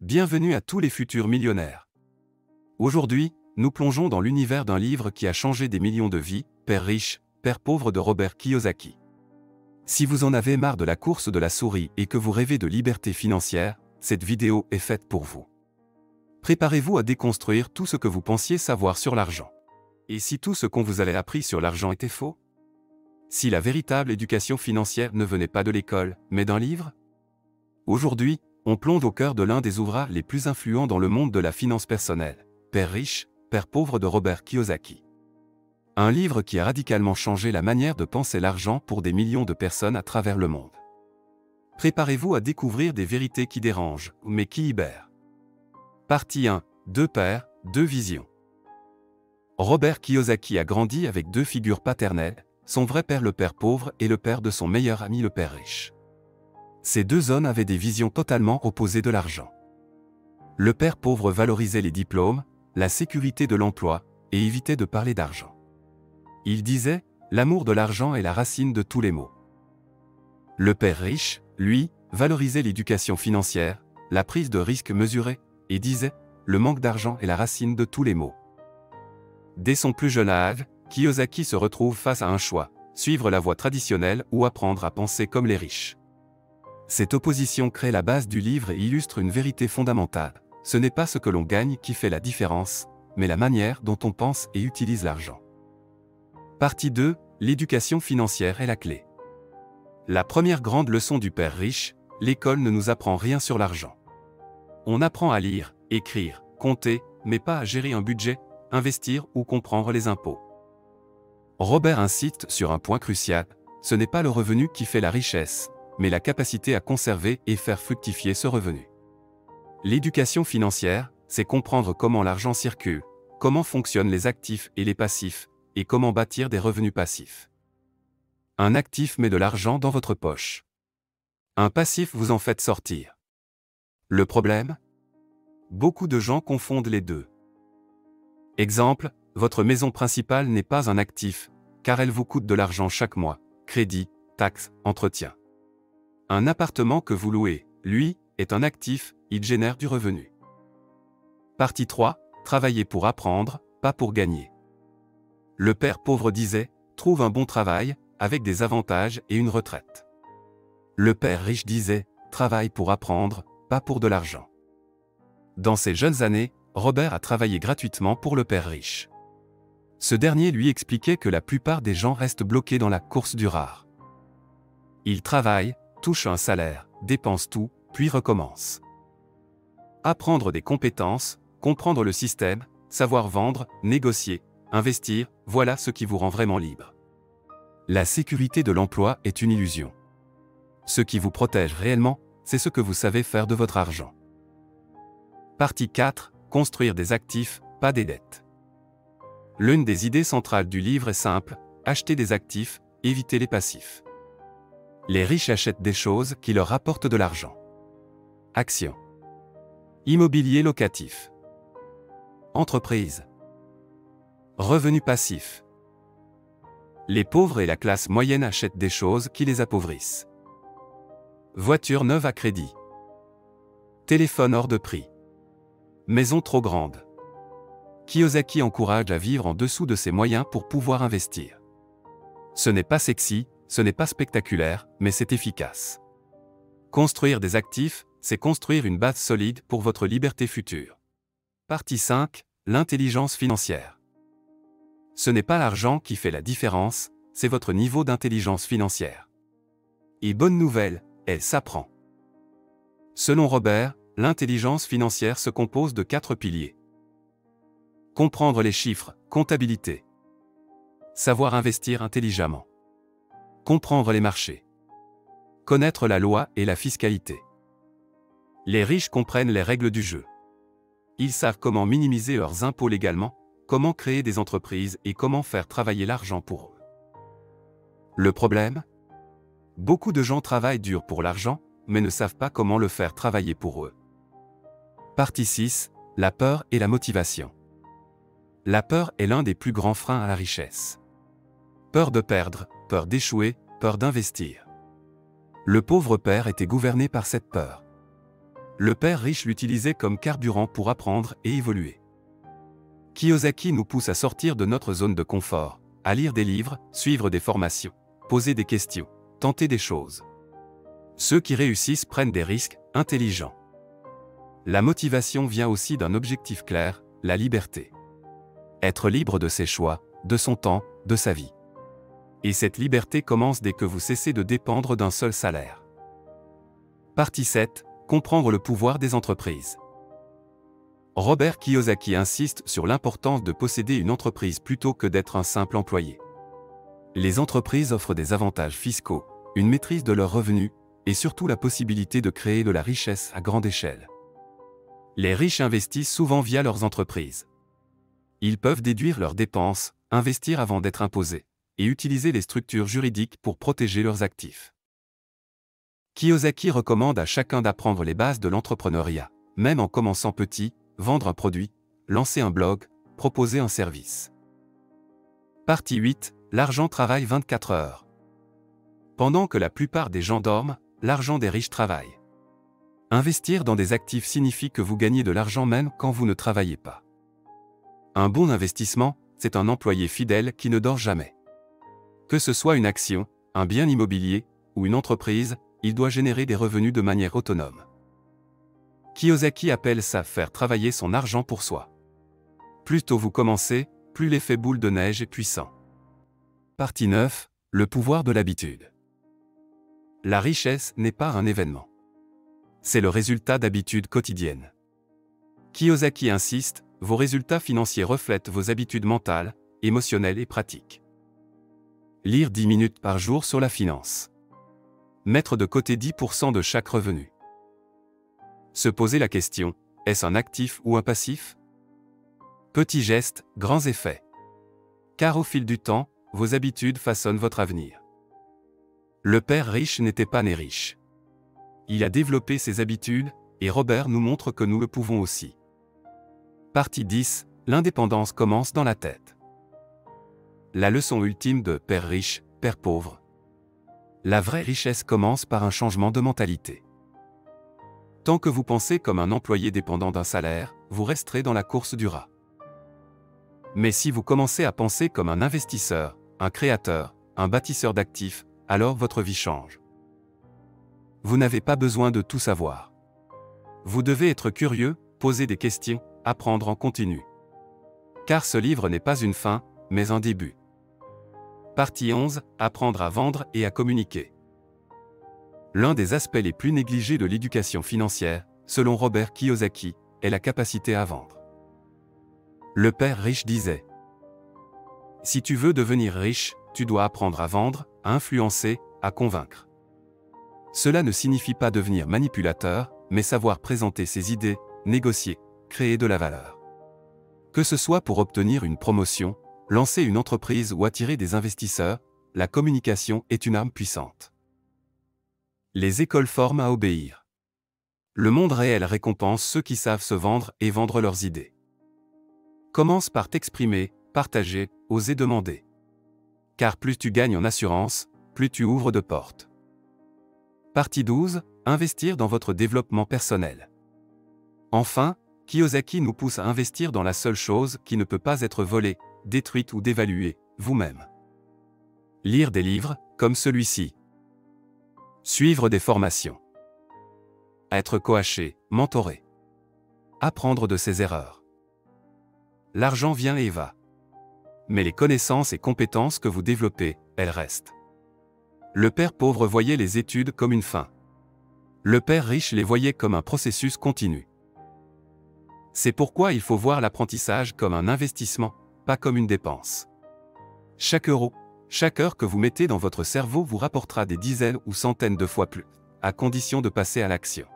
Bienvenue à tous les futurs millionnaires. Aujourd'hui, nous plongeons dans l'univers d'un livre qui a changé des millions de vies, Père riche, Père pauvre de Robert Kiyosaki. Si vous en avez marre de la course de la souris et que vous rêvez de liberté financière, cette vidéo est faite pour vous. Préparez-vous à déconstruire tout ce que vous pensiez savoir sur l'argent. Et si tout ce qu'on vous avait appris sur l'argent était faux? Si la véritable éducation financière ne venait pas de l'école, mais d'un livre? Aujourd'hui, on plonge au cœur de l'un des ouvrages les plus influents dans le monde de la finance personnelle, Père riche, Père pauvre de Robert Kiyosaki. Un livre qui a radicalement changé la manière de penser l'argent pour des millions de personnes à travers le monde. Préparez-vous à découvrir des vérités qui dérangent, mais qui libèrent. Partie 1. Deux pères, deux visions. Robert Kiyosaki a grandi avec deux figures paternelles, son vrai père le père pauvre et le père de son meilleur ami le père riche. Ces deux hommes avaient des visions totalement opposées de l'argent. Le père pauvre valorisait les diplômes, la sécurité de l'emploi, et évitait de parler d'argent. Il disait, l'amour de l'argent est la racine de tous les maux. Le père riche, lui, valorisait l'éducation financière, la prise de risques mesurés, et disait, le manque d'argent est la racine de tous les maux. Dès son plus jeune âge, Kiyosaki se retrouve face à un choix, suivre la voie traditionnelle ou apprendre à penser comme les riches. Cette opposition crée la base du livre et illustre une vérité fondamentale. Ce n'est pas ce que l'on gagne qui fait la différence, mais la manière dont on pense et utilise l'argent. Partie 2. L'éducation financière est la clé. La première grande leçon du père riche, l'école ne nous apprend rien sur l'argent. On apprend à lire, écrire, compter, mais pas à gérer un budget, investir ou comprendre les impôts. Robert insiste sur un point crucial, ce n'est pas le revenu qui fait la richesse, mais la capacité à conserver et faire fructifier ce revenu. L'éducation financière, c'est comprendre comment l'argent circule, comment fonctionnent les actifs et les passifs, et comment bâtir des revenus passifs. Un actif met de l'argent dans votre poche. Un passif vous en fait sortir. Le problème? Beaucoup de gens confondent les deux. Exemple, votre maison principale n'est pas un actif, car elle vous coûte de l'argent chaque mois, crédit, taxes, entretien. Un appartement que vous louez, lui, est un actif, il génère du revenu. Partie 3. Travailler pour apprendre, pas pour gagner. Le père pauvre disait, trouve un bon travail, avec des avantages et une retraite. Le père riche disait, travaille pour apprendre, pas pour de l'argent. Dans ses jeunes années, Robert a travaillé gratuitement pour le père riche. Ce dernier lui expliquait que la plupart des gens restent bloqués dans la course du rare. Ils travaillent, touchent un salaire, dépensent tout, puis recommencent. Apprendre des compétences, comprendre le système, savoir vendre, négocier, investir, voilà ce qui vous rend vraiment libre. La sécurité de l'emploi est une illusion. Ce qui vous protège réellement, c'est ce que vous savez faire de votre argent. Partie 4. Construire des actifs, pas des dettes. L'une des idées centrales du livre est simple, acheter des actifs, éviter les passifs. Les riches achètent des choses qui leur rapportent de l'argent. Actions. Immobilier locatif. Entreprise. Revenus passifs. Les pauvres et la classe moyenne achètent des choses qui les appauvrissent. Voiture neuve à crédit. Téléphone hors de prix. Maison trop grande. Kiyosaki encourage à vivre en dessous de ses moyens pour pouvoir investir. Ce n'est pas sexy, ce n'est pas spectaculaire, mais c'est efficace. Construire des actifs, c'est construire une base solide pour votre liberté future. Partie 5. L'intelligence financière. Ce n'est pas l'argent qui fait la différence, c'est votre niveau d'intelligence financière. Et bonne nouvelle, elle s'apprend. Selon Robert, l'intelligence financière se compose de 4 piliers. Comprendre les chiffres, comptabilité. Savoir investir intelligemment. Comprendre les marchés. Connaître la loi et la fiscalité. Les riches comprennent les règles du jeu. Ils savent comment minimiser leurs impôts légalement, comment créer des entreprises et comment faire travailler l'argent pour eux. Le problème? Beaucoup de gens travaillent dur pour l'argent, mais ne savent pas comment le faire travailler pour eux. Partie 6. La peur et la motivation. La peur est l'un des plus grands freins à la richesse. Peur de perdre, peur d'échouer, peur d'investir. Le pauvre père était gouverné par cette peur. Le père riche l'utilisait comme carburant pour apprendre et évoluer. Kiyosaki nous pousse à sortir de notre zone de confort, à lire des livres, suivre des formations, poser des questions, tenter des choses. Ceux qui réussissent prennent des risques intelligents. La motivation vient aussi d'un objectif clair, la liberté. Être libre de ses choix, de son temps, de sa vie. Et cette liberté commence dès que vous cessez de dépendre d'un seul salaire. Partie 7. Comprendre le pouvoir des entreprises. Robert Kiyosaki insiste sur l'importance de posséder une entreprise plutôt que d'être un simple employé. Les entreprises offrent des avantages fiscaux, une maîtrise de leurs revenus, et surtout la possibilité de créer de la richesse à grande échelle. Les riches investissent souvent via leurs entreprises. Ils peuvent déduire leurs dépenses, investir avant d'être imposés, et utiliser les structures juridiques pour protéger leurs actifs. Kiyosaki recommande à chacun d'apprendre les bases de l'entrepreneuriat, même en commençant petit, vendre un produit, lancer un blog, proposer un service. Partie 8. L'argent travaille 24 heures. Pendant que la plupart des gens dorment, l'argent des riches travaille. Investir dans des actifs signifie que vous gagnez de l'argent même quand vous ne travaillez pas. Un bon investissement, c'est un employé fidèle qui ne dort jamais. Que ce soit une action, un bien immobilier ou une entreprise, il doit générer des revenus de manière autonome. Kiyosaki appelle ça faire travailler son argent pour soi. Plus tôt vous commencez, plus l'effet boule de neige est puissant. Partie 9. Le pouvoir de l'habitude. La richesse n'est pas un événement. C'est le résultat d'habitudes quotidiennes. Kiyosaki insiste, vos résultats financiers reflètent vos habitudes mentales, émotionnelles et pratiques. Lire 10 minutes par jour sur la finance. Mettre de côté 10% de chaque revenu. Se poser la question, est-ce un actif ou un passif? Petits gestes, grands effets. Car au fil du temps, vos habitudes façonnent votre avenir. Le père riche n'était pas né riche. Il a développé ses habitudes, et Robert nous montre que nous le pouvons aussi. Partie 10. L'indépendance commence dans la tête. La leçon ultime de Père riche, Père pauvre. La vraie richesse commence par un changement de mentalité. Tant que vous pensez comme un employé dépendant d'un salaire, vous resterez dans la course du rat. Mais si vous commencez à penser comme un investisseur, un créateur, un bâtisseur d'actifs, alors votre vie change. Vous n'avez pas besoin de tout savoir. Vous devez être curieux, poser des questions, apprendre en continu. Car ce livre n'est pas une fin, mais un début. Partie 11. Apprendre à vendre et à communiquer. L'un des aspects les plus négligés de l'éducation financière, selon Robert Kiyosaki, est la capacité à vendre. Le père riche disait : « Si tu veux devenir riche, tu dois apprendre à vendre, à influencer, à convaincre. » Cela ne signifie pas devenir manipulateur, mais savoir présenter ses idées, négocier, créer de la valeur. Que ce soit pour obtenir une promotion, lancer une entreprise ou attirer des investisseurs, la communication est une arme puissante. Les écoles forment à obéir. Le monde réel récompense ceux qui savent se vendre et vendre leurs idées. Commence par t'exprimer, partager, oser demander. Car plus tu gagnes en assurance, plus tu ouvres de portes. Partie 12. Investir dans votre développement personnel. Enfin, Kiyosaki nous pousse à investir dans la seule chose qui ne peut pas être volée, détruite ou dévaluée, vous-même. Lire des livres, comme celui-ci. Suivre des formations. Être coaché, mentoré. Apprendre de ses erreurs. L'argent vient et va. Mais les connaissances et compétences que vous développez, elles restent. Le père pauvre voyait les études comme une fin. Le père riche les voyait comme un processus continu. C'est pourquoi il faut voir l'apprentissage comme un investissement, pas comme une dépense. Chaque euro, chaque heure que vous mettez dans votre cerveau vous rapportera des dizaines ou centaines de fois plus, à condition de passer à l'action.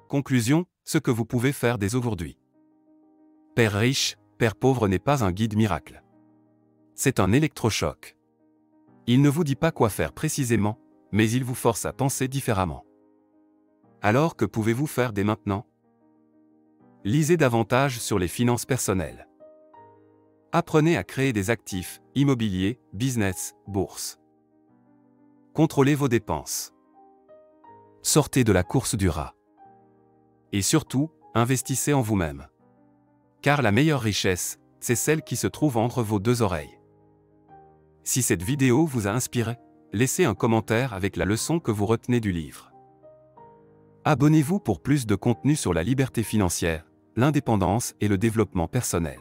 Conclusion, ce que vous pouvez faire dès aujourd'hui. Père riche, Père pauvre n'est pas un guide miracle. C'est un électrochoc. Il ne vous dit pas quoi faire précisément, mais il vous force à penser différemment. Alors que pouvez-vous faire dès maintenant? Lisez davantage sur les finances personnelles. Apprenez à créer des actifs, immobiliers, business, bourse. Contrôlez vos dépenses. Sortez de la course du rat. Et surtout, investissez en vous-même. Car la meilleure richesse, c'est celle qui se trouve entre vos deux oreilles. Si cette vidéo vous a inspiré, laissez un commentaire avec la leçon que vous retenez du livre. Abonnez-vous pour plus de contenu sur la liberté financière, l'indépendance et le développement personnel.